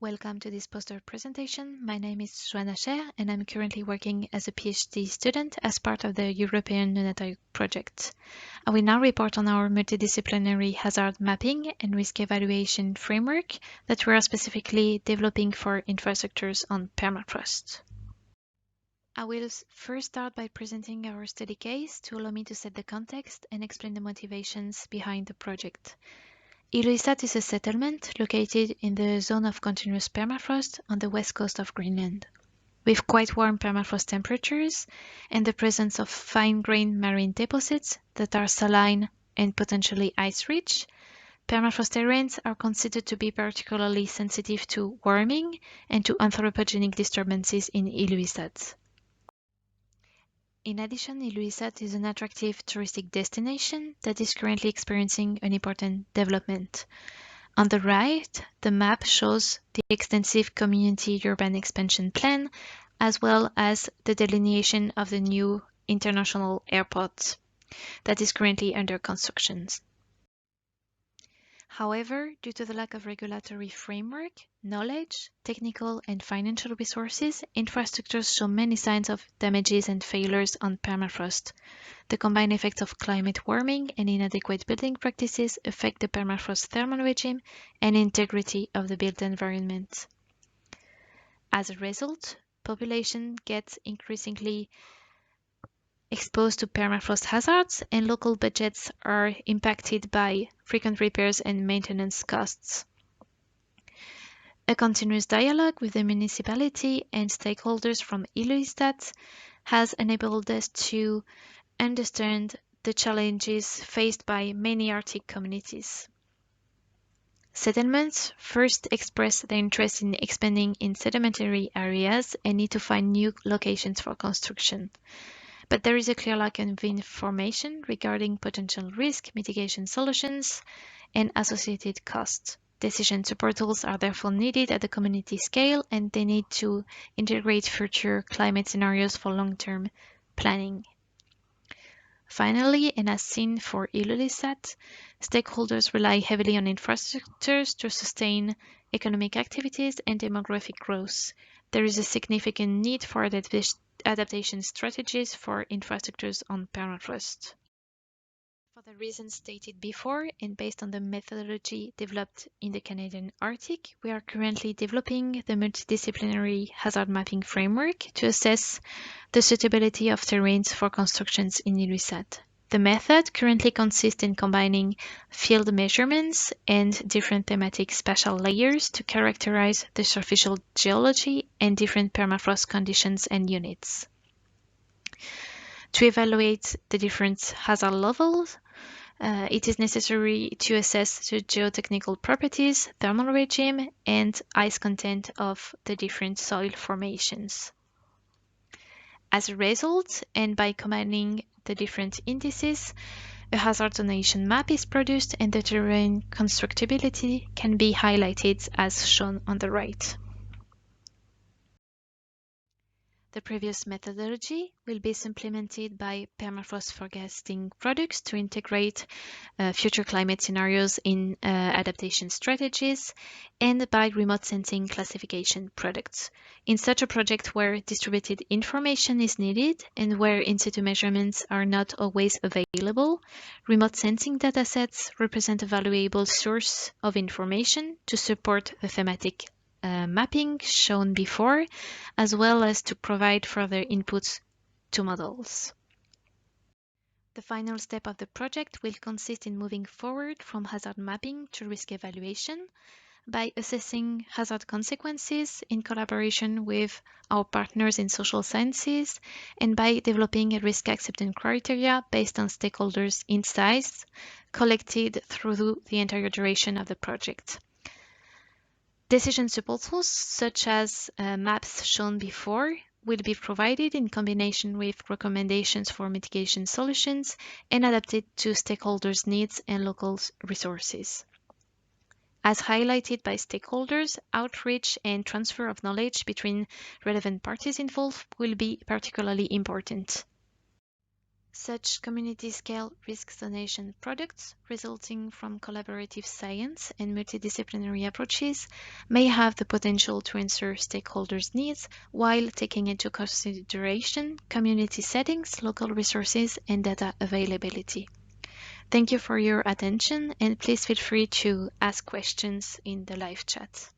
Welcome to this poster presentation. My name is Johanna Scheer and I'm currently working as a PhD student as part of the European Neonatal project. I will now report on our multidisciplinary hazard mapping and risk evaluation framework that we are specifically developing for infrastructures on permafrost. I will first start by presenting our study case to allow me to set the context and explain the motivations behind the project. Ilulissat is a settlement located in the zone of continuous permafrost on the west coast of Greenland. With quite warm permafrost temperatures and the presence of fine-grained marine deposits that are saline and potentially ice-rich, permafrost terrains are considered to be particularly sensitive to warming and to anthropogenic disturbances in Ilulissat. In addition, Ilulissat is an attractive touristic destination that is currently experiencing an important development. On the right, the map shows the extensive community urban expansion plan, as well as the delineation of the new international airport that is currently under construction. However, due to the lack of regulatory framework, knowledge, technical and financial resources, infrastructures show many signs of damages and failures on permafrost. The combined effects of climate warming and inadequate building practices affect the permafrost thermal regime and integrity of the built environment. As a result, population gets increasingly exposed to permafrost hazards, and local budgets are impacted by frequent repairs and maintenance costs. A continuous dialogue with the municipality and stakeholders from Ilulissat has enabled us to understand the challenges faced by many Arctic communities. Settlements first express their interest in expanding in sedimentary areas and need to find new locations for construction. But there is a clear lack of information regarding potential risk mitigation solutions and associated costs. Decision support tools are therefore needed at the community scale, and they need to integrate future climate scenarios for long-term planning. Finally, and as seen for Ilulissat, stakeholders rely heavily on infrastructures to sustain economic activities and demographic growth. There is a significant need for adaptation strategies for infrastructures on permafrost. For the reasons stated before, and based on the methodology developed in the Canadian Arctic, we are currently developing the multidisciplinary hazard mapping framework to assess the suitability of terrains for constructions in Ilulissat. The method currently consists in combining field measurements and different thematic spatial layers to characterize the superficial geology and different permafrost conditions and units. To evaluate the different hazard levels, it is necessary to assess the geotechnical properties, thermal regime, and ice content of the different soil formations. As a result, and by combining the different indices, a hazard zonation map is produced and the terrain constructibility can be highlighted as shown on the right. The previous methodology will be supplemented by permafrost forecasting products to integrate future climate scenarios in adaptation strategies, and by remote sensing classification products. In such a project where distributed information is needed and where in-situ measurements are not always available, remote sensing datasets represent a valuable source of information to support the thematic mapping shown before, as well as to provide further inputs to models. The final step of the project will consist in moving forward from hazard mapping to risk evaluation by assessing hazard consequences in collaboration with our partners in social sciences and by developing a risk acceptance criteria based on stakeholders' insights collected through the entire duration of the project. Decision support tools, such as maps shown before, will be provided in combination with recommendations for mitigation solutions and adapted to stakeholders' needs and local resources. As highlighted by stakeholders, outreach and transfer of knowledge between relevant parties involved will be particularly important. Such community-scale risk-zonation products, resulting from collaborative science and multidisciplinary approaches, may have the potential to answer stakeholders' needs while taking into consideration community settings, local resources, and data availability. Thank you for your attention, and please feel free to ask questions in the live chat.